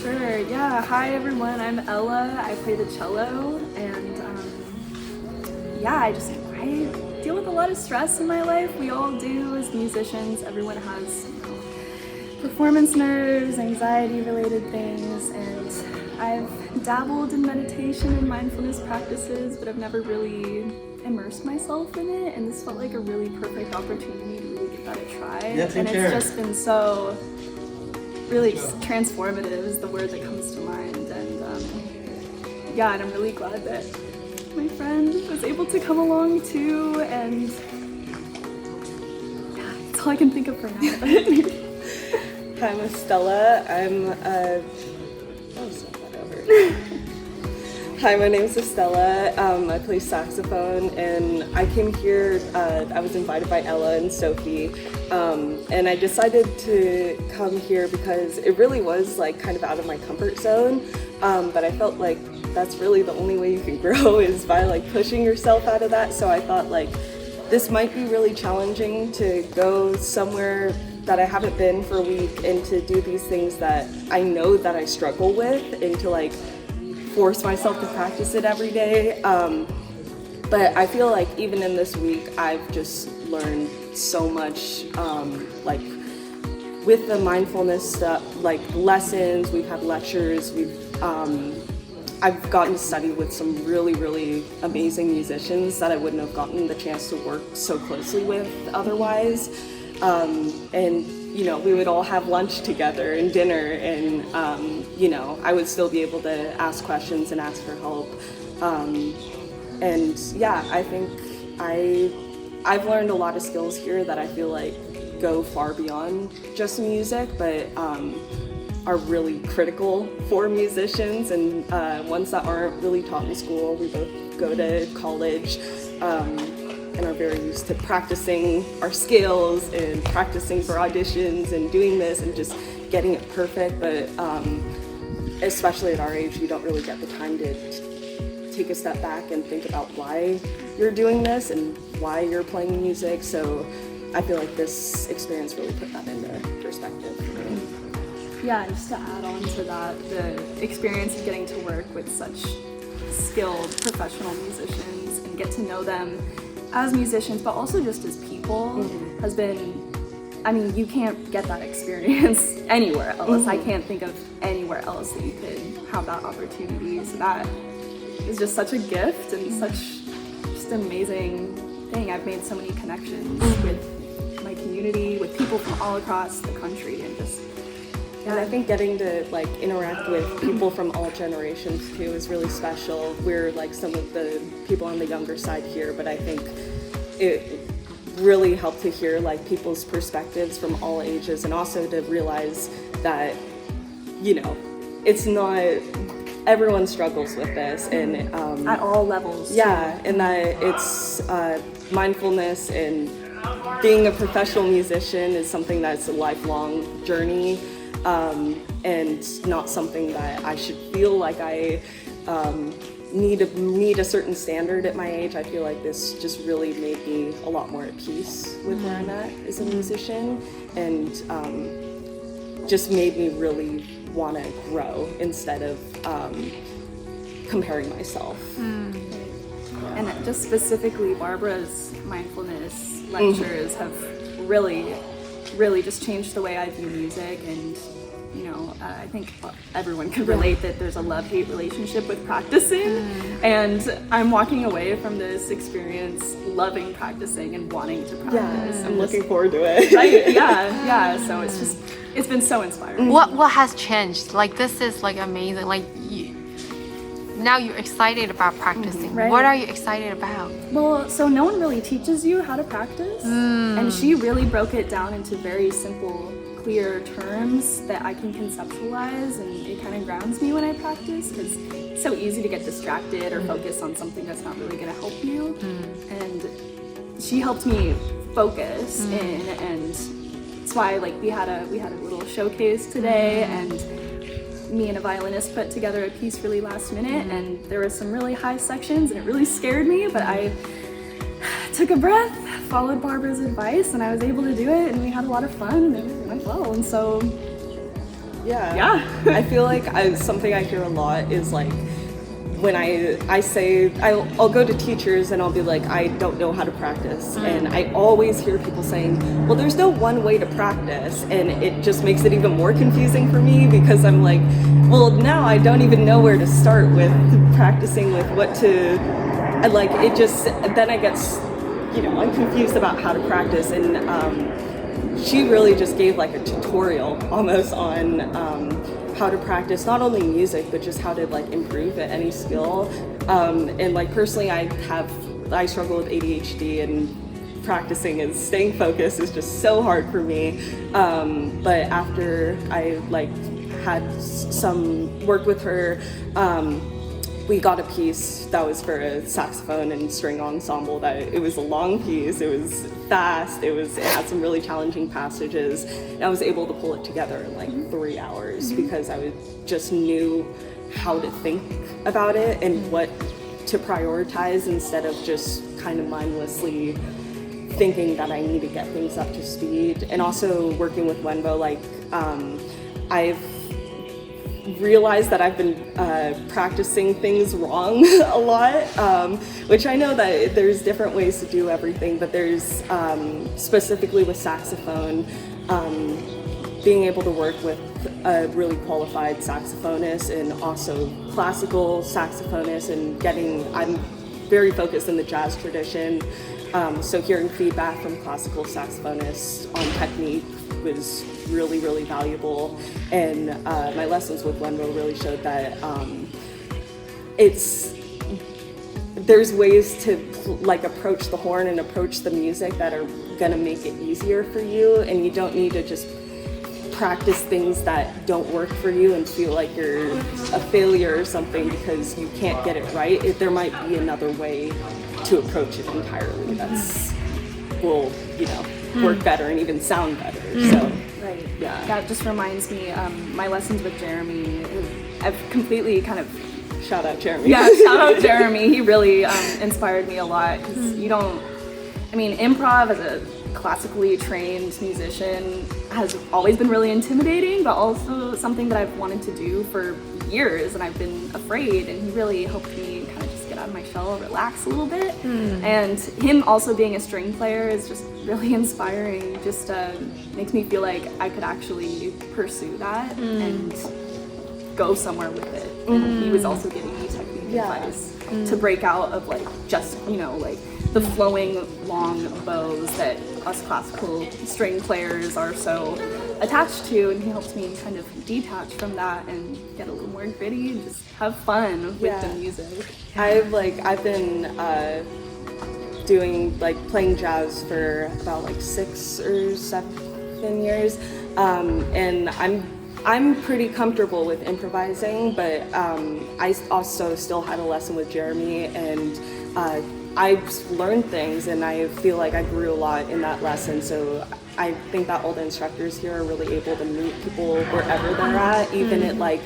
Sure, yeah. Hi everyone, I'm Ella. I play the cello, and I deal with a lot of stress in my life. We all do as musicians. Everyone has, performance nerves, anxiety-related things, and I've dabbled in meditation and mindfulness practices, but I've never really immersed myself in it, and this felt like a really perfect opportunity to really give that a try. And it's just been so really transformative is the word that comes to mind, and and I'm really glad that my friend was able to come along too, and yeah, that's all I can think of for now. Hi, I'm Estella. Hi, my name's Estella. I play saxophone, and I came here, I was invited by Ella and Sophie, and I decided to come here because it really was like kind of out of my comfort zone, but I felt like that's really the only way you can grow is by like pushing yourself out of that. So I thought like this might be really challenging to go somewhere that I haven't been for a week and to do these things that I know that I struggle with and to like force myself to practice it every day. But I feel like even in this week, I've just learned so much, like with the mindfulness stuff, like lessons, we've had lectures, I've gotten to study with some really, really amazing musicians that I wouldn't have gotten the chance to work so closely with otherwise. And we would all have lunch together and dinner, and I would still be able to ask questions and ask for help. And yeah, I think I've learned a lot of skills here that I feel like go far beyond just music, but are really critical for musicians, and ones that aren't really taught in school. We both go to college, and are very used to practicing our skills and practicing for auditions and doing this and just getting it perfect. But especially at our age, you don't really get the time to take a step back and think about why you're doing this and why you're playing music. So I feel like this experience really put that into perspective for me. Yeah, just to add on to that, the experience of getting to work with such skilled professional musicians and get to know them as musicians, but also just as people, has been, you can't get that experience anywhere else. I can't think of anywhere else that you could have that opportunity. So that is just such a gift and such just an amazing thing. I've made so many connections with my community, with people from all across the country, and just and I think getting to like interact with people from all generations too is really special. We're like some of the people on the younger side here, but I think it really helped to hear like people's perspectives from all ages, and also to realize that, it's not, everyone struggles with this, and at all levels. Yeah, and that it's mindfulness and being a professional musician is something that's a lifelong journey. And not something that I should feel like I need a certain standard at my age. I feel like this just really made me a lot more at peace with where I'm at as a musician, and just made me really want to grow instead of comparing myself. And just specifically, Barbara's mindfulness lectures have really just changed the way I view music, and I think everyone can relate that there's a love-hate relationship with practicing, and I'm walking away from this experience loving practicing and wanting to practice. I'm looking forward to it. Right? Yeah. So it's been so inspiring. What has changed? Like, this is like amazing. Like, now you're excited about practicing. Right. What are you excited about? Well, so no one really teaches you how to practice, and she really broke it down into very simple, clear terms that I can conceptualize, and it kind of grounds me when I practice, because it's so easy to get distracted or focus on something that's not really going to help you. And she helped me focus in, and that's why we had a little showcase today, and me and a violinist put together a piece really last minute, and there were some really high sections, and it really scared me, but I took a breath, followed Barbara's advice, and I was able to do it, and we had a lot of fun, and it went well. And so Yeah. I feel like something I hear a lot is like, when I say, I'll go to teachers and I'll be like, I don't know how to practice. And I always hear people saying, well, there's no one way to practice. And it just makes it even more confusing for me, because I'm like, well, now I don't even know where to start with practicing with what to, like, it just, then I get, I'm confused about how to practice. And she really just gave like a tutorial almost on how to practice not only music but just how to like improve at any skill. And like personally, I struggle with ADHD, and staying focused is just so hard for me. But after I like had some work with her, we got a piece that was for a saxophone and string ensemble. That it was a long piece, it was fast, it had some really challenging passages, and I was able to pull it together in like 3 hours because I just knew how to think about it and what to prioritize, instead of just kind of mindlessly thinking that I need to get things up to speed. And also working with Wenbo, like I've realized that I've been practicing things wrong a lot, which I know that there's different ways to do everything, but there's specifically with saxophone, being able to work with a really qualified saxophonist and also classical saxophonist, and I'm very focused in the jazz tradition, so hearing feedback from classical saxophonists on technique was really, really valuable. And my lessons with Wenbo really showed that there's ways to like approach the horn and approach the music that are gonna make it easier for you, and you don't need to just practice things that don't work for you and feel like you're a failure or something because you can't get it right. There might be another way to approach it entirely that's will work better and even sound better. So Right. Yeah. That just reminds me, my lessons with Jeremy, I've completely kind of... Shout out Jeremy. Yeah, shout out Jeremy. He really inspired me a lot, because improv as a classically trained musician has always been really intimidating, but also something that I've wanted to do for years, and I've been afraid, and he really helped me kind of just get out of my shell, relax a little bit. And him also being a string player is just really inspiring. Just makes me feel like I could actually pursue that and go somewhere with it. And he was also giving me technique advice to break out of like just like the flowing long bows that us classical string players are so attached to, and he helps me kind of detach from that and get a little more gritty and just have fun with the music. I've been playing jazz for about like 6 or 7 years, and I'm pretty comfortable with improvising, but I also still had a lesson with Jeremy, and I've learned things, and I feel like I grew a lot in that lesson. So I think that all the instructors here are really able to meet people wherever they're at, even at like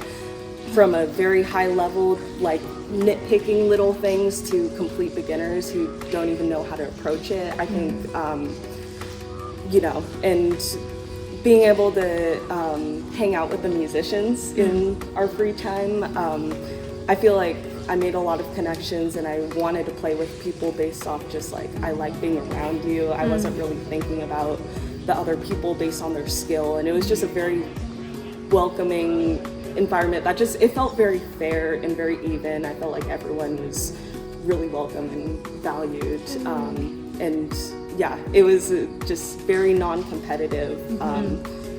from a very high level, like nitpicking little things, to complete beginners who don't even know how to approach it. I think, and being able to hang out with the musicians in our free time, I feel like I made a lot of connections, and I wanted to play with people based off just like, I like being around you. I wasn't really thinking about the other people based on their skill, and it was just a very welcoming environment that it felt very fair and very even. I felt like everyone was really welcome and valued, and yeah, it was just very non-competitive,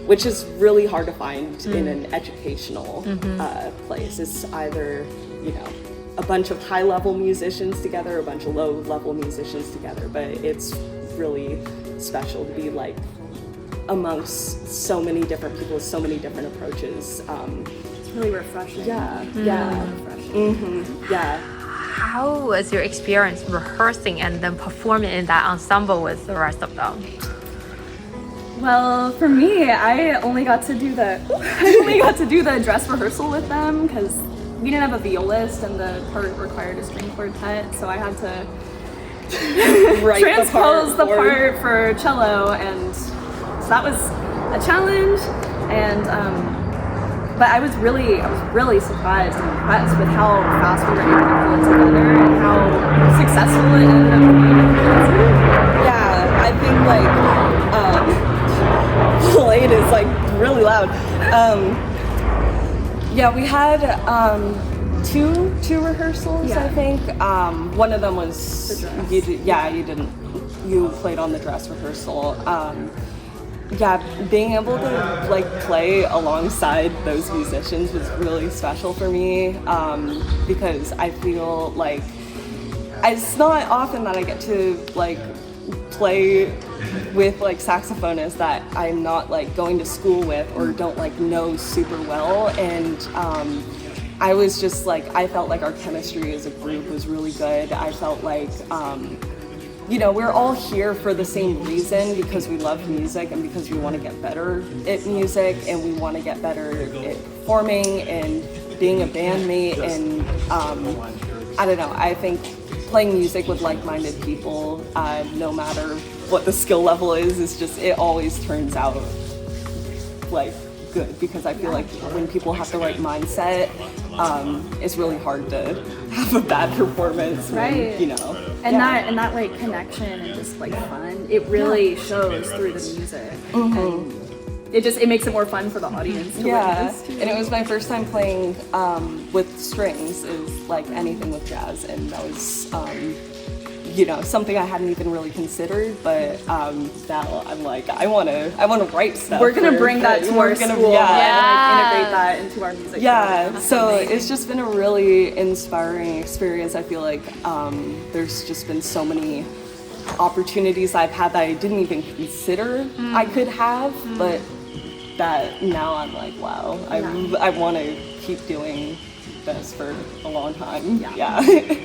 which is really hard to find in an educational place. It's either a bunch of high-level musicians together, a bunch of low-level musicians together, but it's really special to be like amongst so many different people with so many different approaches. It's really refreshing. How was your experience rehearsing and then performing in that ensemble with the rest of them? Well, for me, I only got to do the dress rehearsal with them, because we didn't have a violist and the part required a string quartet, so I had to transpose the part for cello, and so that was a challenge. And but I was really surprised and impressed with how fast we were able to pull it together and how successful it ended up being at the concert. Yeah, I think like Blade is like really loud. Yeah, we had two rehearsals. Yeah. I think one of them was The dress. you played on the dress rehearsal. Yeah, being able to like play alongside those musicians was really special for me because I feel like it's not often that I get to like play with like saxophonists that I'm not like going to school with or don't like know super well, and I was just like, I felt like our chemistry as a group was really good. I felt like you know, we're all here for the same reason, because we love music and because we want to get better at music and we want to get better at performing and being a bandmate, and I don't know, I think playing music with like-minded people, no matter what the skill level is just, it always turns out like good, because I feel like when people have the right mindset, it's really hard to have a bad performance when, Right. you know. And that like connection and just like fun, it really shows through the music. And it makes it more fun for the audience to witness too. And it was my first time playing with strings, is like anything with jazz, and that was you know, something I hadn't even really considered, but now I'm like, I want to write stuff. We're gonna bring that to our school. Yeah. And like integrate that into our music. Yeah, program. so it's just been a really inspiring experience. I feel like there's just been so many opportunities I've had that I didn't even consider I could have, but that now I'm like, wow, I want to keep doing this for a long time. Yeah. Yeah.